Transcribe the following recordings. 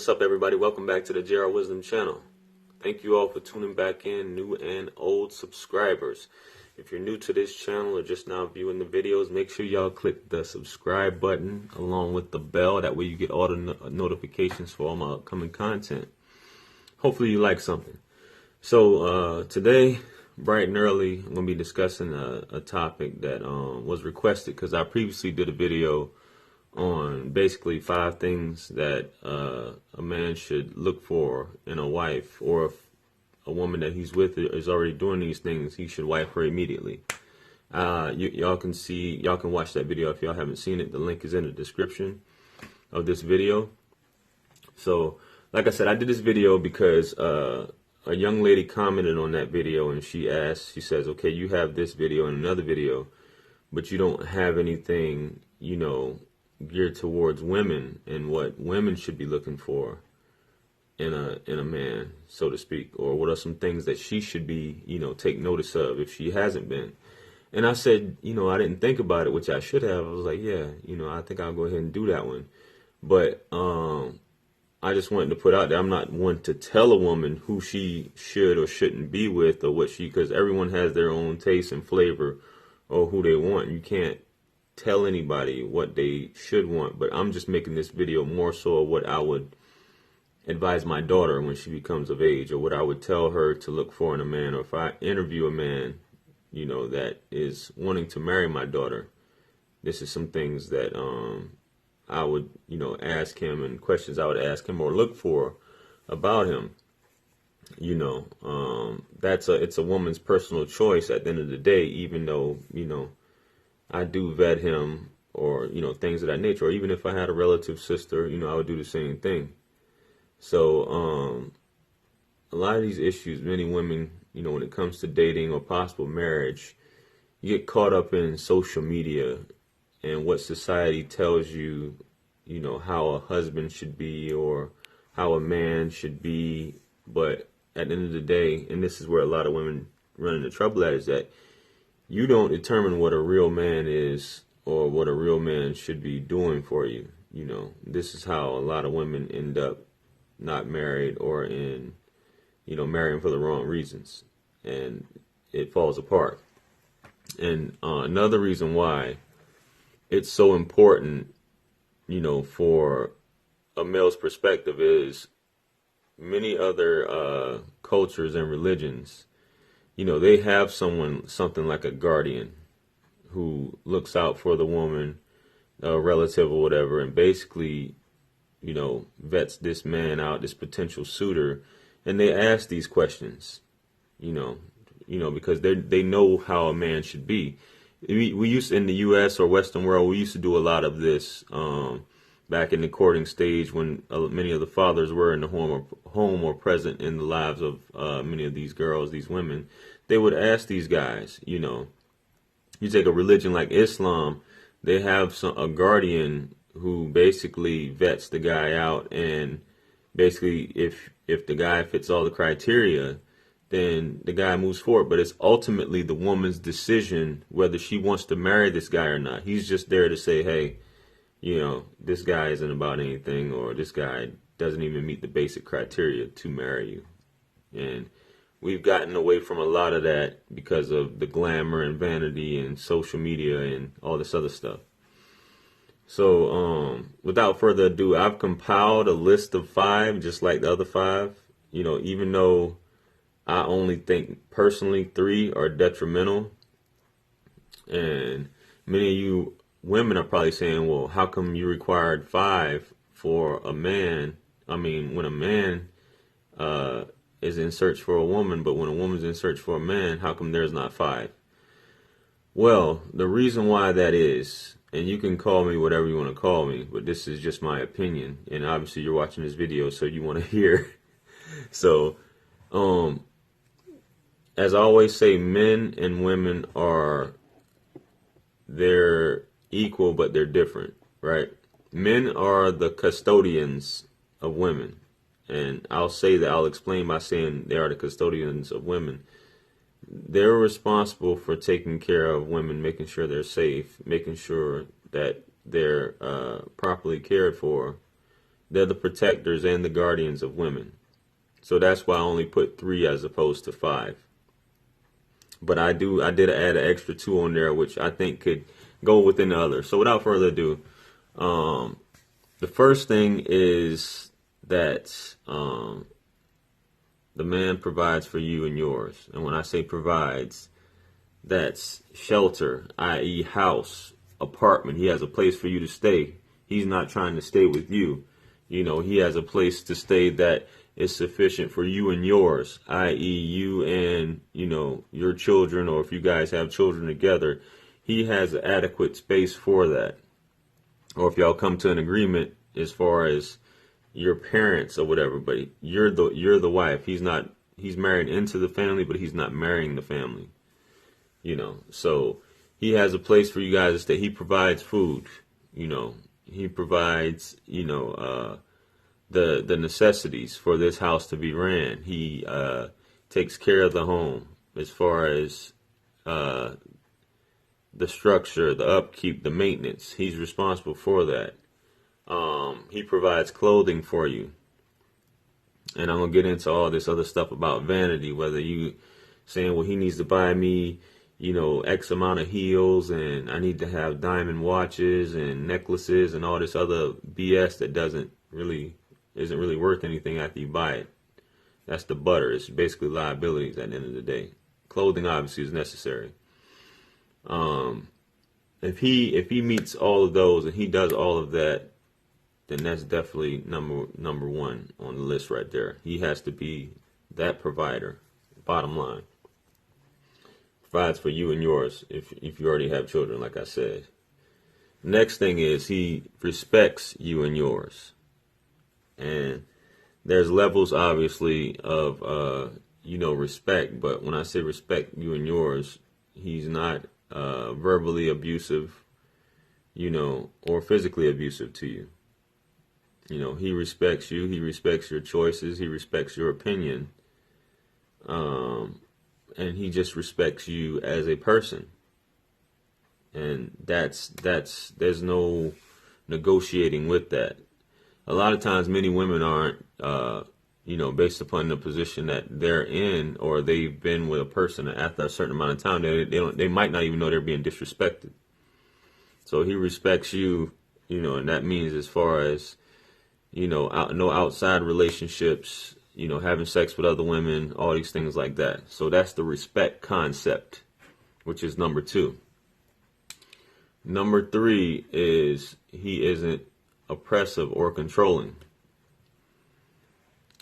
What's up, everybody? Welcome back to the JR Wisdom channel. Thank you all for tuning back in, new and old subscribers. If you're new to this channel or just now viewing the videos, make sure y'all click the subscribe button along with the bell. That way you get all the notifications for all my upcoming content. Hopefully you like something. So today, bright and early, I'm going to be discussing a topic that was requested because I previously did a video on basically 5 things that a man should look for in a wife, or if a woman that he's with is already doing these things, he should wife her immediately. Y'all can watch that video if y'all haven't seen it. The link is in the description of this video. So, like I said, I did this video because a young lady commented on that video, and she says, okay, you have this video and another video, but you don't have anything, geared towards women and what women should be looking for in a man, so to speak, or what are some things that she should be, take notice of if she hasn't been. And I said, I didn't think about it, which I should have. I was like, yeah, I think I'll go ahead and do that one. But I just wanted to put out there, I'm not one to tell a woman who she should or shouldn't be with, or because everyone has their own taste and flavor or who they want. You can't tell anybody what they should want, but I'm just making this video more so of what I would advise my daughter when she becomes of age, or what I would tell her to look for in a man, or if I interview a man, that is wanting to marry my daughter. This is some things that I would, ask him, and questions I would ask him or look for about him. It's a woman's personal choice at the end of the day, even though, I do vet him, or, things of that nature. Or even if I had a relative sister, I would do the same thing. So a lot of these issues, many women, when it comes to dating or possible marriage, you get caught up in social media and what society tells you, how a husband should be or how a man should be. But at the end of the day, and this is where a lot of women run into trouble at, is that you don't determine what a real man is or what a real man should be doing for you. This is how a lot of women end up not married, or in, marrying for the wrong reasons, and it falls apart. And another reason why it's so important, for a male's perspective, is many other cultures and religions, they have something like a guardian who looks out for the woman, a relative or whatever, and basically, vets this man out, this potential suitor, and they ask these questions, because they know how a man should be. We used to, in the U.S. or Western world, we used to do a lot of this back in the courting stage, when many of the fathers were in the home or present in the lives of many of these girls, these women. They would ask these guys, you take a religion like Islam, they have a guardian who basically vets the guy out, and basically if the guy fits all the criteria, then the guy moves forward. But it's ultimately the woman's decision whether she wants to marry this guy or not. He's just there to say, hey, this guy isn't about anything, or this guy doesn't even meet the basic criteria to marry you. And we've gotten away from a lot of that because of the glamour and vanity and social media and all this other stuff. So without further ado, I've compiled a list of 5, just like the other 5. Even though I only think personally 3 are detrimental, and many of you women are probably saying, well, how come you required 5 for a man? I mean, when a man is in search for a woman, but when a woman's in search for a man, how come there's not 5? Well, the reason why that is, and you can call me whatever you want to call me, but this is just my opinion, and obviously you're watching this video, so you want to hear. So, as I always say, men and women they're equal, but they're different, right? Men are the custodians of women. And I'll explain by saying they are the custodians of women. They're responsible for taking care of women, making sure they're safe, making sure that they're properly cared for, they're the protectors and the guardians of women. So that's why I only put 3 as opposed to 5. But I did add an extra 2 on there, which I think could go within the other. So without further ado, the first thing is that the man provides for you and yours. And when I say provides, that's shelter, i.e. house, apartment. He has a place for you to stay. He's not trying to stay with you. He has a place to stay that is sufficient for you and yours, i.e. you and, your children, or if you guys have children together, he has an adequate space for that. Or if y'all come to an agreement as far as your parents or whatever, but you're the wife. He's married into the family, but he's not marrying the family. So he has a place for you guys to stay. He provides food. He provides, the necessities for this house to be ran. He takes care of the home as far as the structure, the upkeep, the maintenance. He's responsible for that. He provides clothing for you. And I'm going to get into all this other stuff about vanity, whether you saying, well, he needs to buy me, X amount of heels, and I need to have diamond watches and necklaces and all this other BS that isn't really worth anything after you buy it. That's the butter. It's basically liabilities at the end of the day. Clothing obviously is necessary. If he meets all of those and he does all of that, then that's definitely number 1 on the list right there. He has to be that provider. Bottom line. Provides for you and yours if you already have children, like I said. Next thing is he respects you and yours. And there's levels, obviously, of, respect. But when I say respect you and yours, he's not verbally abusive, or physically abusive to you. He respects you. He respects your choices. He respects your opinion. And he just respects you as a person. And there's no negotiating with that. A lot of times many women aren't, based upon the position that they're in, or they've been with a person after a certain amount of time, they might not even know they're being disrespected. So he respects you, and that means as far as, no outside relationships, having sex with other women, all these things like that. So that's the respect concept, which is number 2. Number 3 is he isn't oppressive or controlling.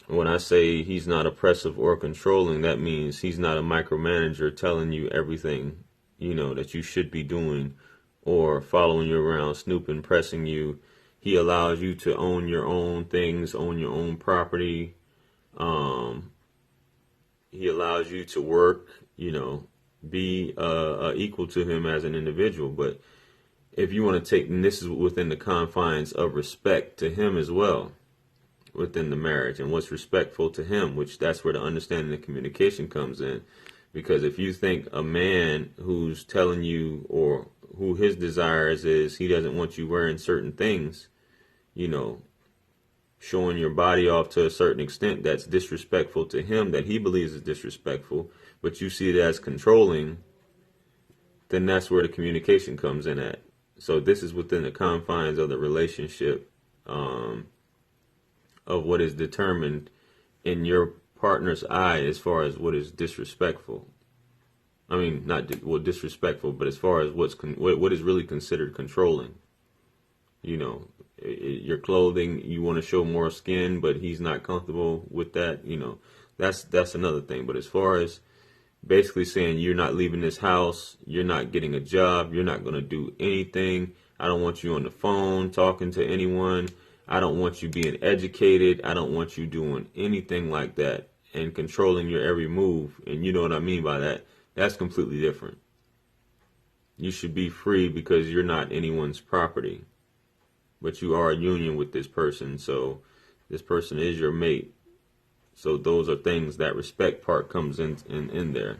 When I say he's not oppressive or controlling, that means he's not a micromanager telling you everything, that you should be doing, or following you around, snooping, pressing you. He allows you to own your own things, own your own property. He allows you to work, be equal to him as an individual. But if you want to take, and this is within the confines of respect to him as well, within the marriage, and what's respectful to him, which that's where the understanding and communication comes in. Because if you think a man who's telling you, or who his desires is, he doesn't want you wearing certain things, showing your body off to a certain extent, that's disrespectful to him, that he believes is disrespectful, but you see it as controlling, then that's where the communication comes in at. So this is within the confines of the relationship, of what is determined in your partner's eye as far as what is disrespectful. I mean, not disrespectful, but as far as what is really considered controlling. Your clothing, you want to show more skin, but he's not comfortable with that. That's another thing. But as far as basically saying you're not leaving this house, you're not getting a job, you're not going to do anything. I don't want you on the phone talking to anyone. I don't want you being educated. I don't want you doing anything like that and controlling your every move. And you know what I mean by that. That's completely different. You should be free because you're not anyone's property. But you are a union with this person. So this person is your mate. So those are things, that respect part comes in there.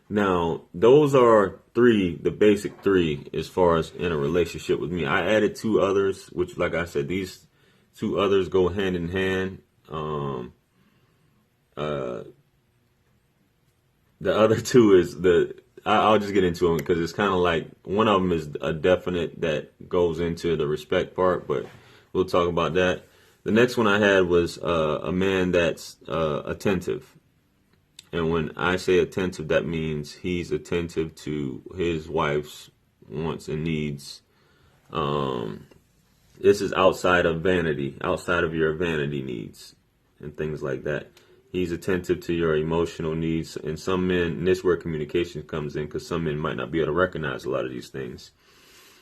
Now, those are the basic 3 as far as in a relationship with me. I added 2 others, which, like I said, these two others go hand in hand. The other two is I'll just get into them because it's kind of like one of them is a definite that goes into the respect part, but we'll talk about that. The next one I had was a man that's attentive. And when I say attentive, that means he's attentive to his wife's wants and needs. This is outside of vanity, outside of your vanity needs and things like that. He's attentive to your emotional needs. And some men, and this is where communication comes in, because some men might not be able to recognize a lot of these things.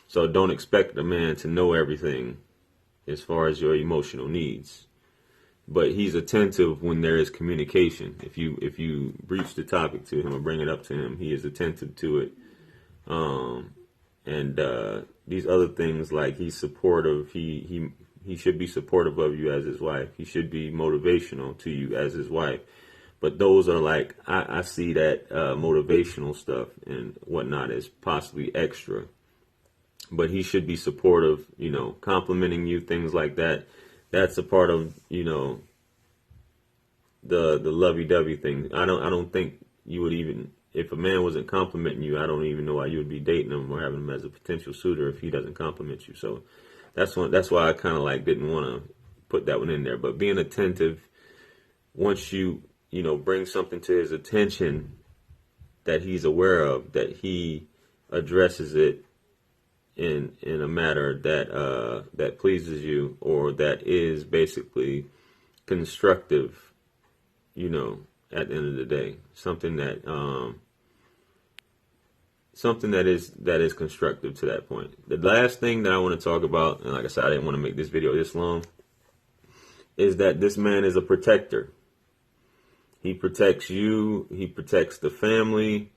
So don't expect a man to know everything as far as your emotional needs. But he's attentive when there is communication. If you breach the topic to him or bring it up to him, he is attentive to it. These other things, like he's supportive, he should be supportive of you as his wife. He should be motivational to you as his wife. But those are like, I see that motivational stuff and whatnot as possibly extra. But he should be supportive, complimenting you, things like that. That's a part of, the lovey-dovey thing. I don't think you would even, if a man wasn't complimenting you, I don't even know why you would be dating him or having him as a potential suitor if he doesn't compliment you. So that's why I kind of like didn't want to put that one in there. But being attentive, once you bring something to his attention that he's aware of, that he addresses it in a matter that pleases you, or that is basically constructive, at the end of the day, something that is constructive to that point. The last thing that I want to talk about, and like I said, I didn't want to make this video this long, is that this man is a protector. He protects you, he protects the family,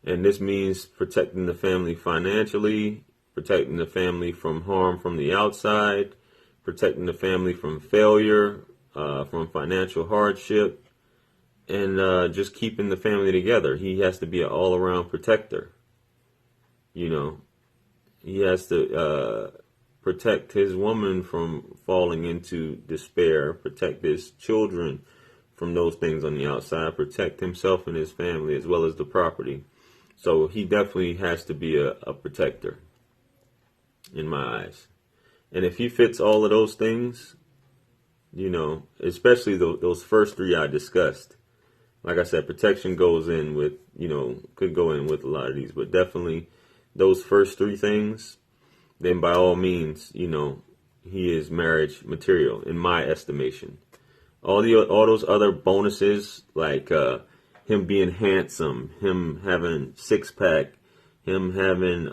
and this means protecting the family financially, protecting the family from harm from the outside, protecting the family from failure, from financial hardship, and just keeping the family together. He has to be an all-around protector. He has to protect his woman from falling into despair, protect his children from those things on the outside, protect himself and his family as well as the property. So he definitely has to be a protector in my eyes. And if he fits all of those things, especially those first three I discussed, like I said, protection goes in with, could go in with a lot of these, but definitely those first three things, then by all means, he is marriage material in my estimation. All those other bonuses, like him being handsome, him having six-pack, him having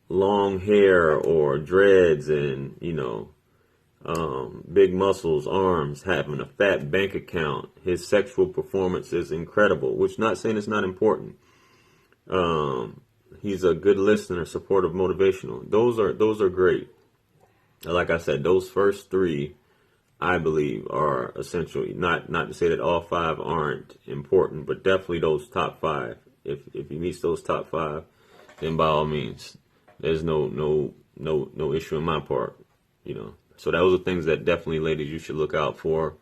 long hair or dreads and, big muscles, arms, having a fat bank account, his sexual performance is incredible, which not saying it's not important. He's a good listener, supportive, motivational. Those are great. Like I said, those first three, I believe, are essential. Not to say that all five aren't important, but definitely those top five. If he meets those top five, then by all means, there's no issue on my part, So those are things that definitely, ladies, you should look out for.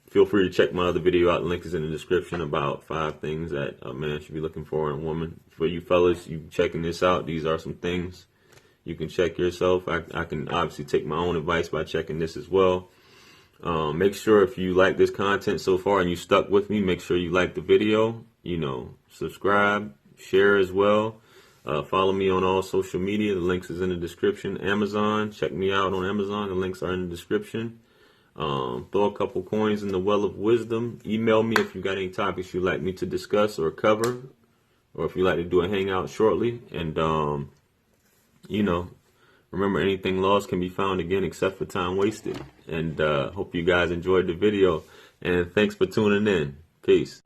Feel free to check my other video out. The link is in the description about 5 things that a man should be looking for in a woman. For you fellas, you checking this out, these are some things you can check yourself. I can obviously take my own advice by checking this as well. Make sure if you like this content so far and you stuck with me, make sure you like the video, subscribe, share as well. Follow me on all social media. The links is in the description. Amazon, check me out on Amazon. The links are in the description. Throw a couple coins in the well of wisdom. Email me if you got any topics you'd like me to discuss or cover, or if you'd like to do a hangout shortly. And, remember, anything lost can be found again except for time wasted. And hope you guys enjoyed the video. And thanks for tuning in. Peace.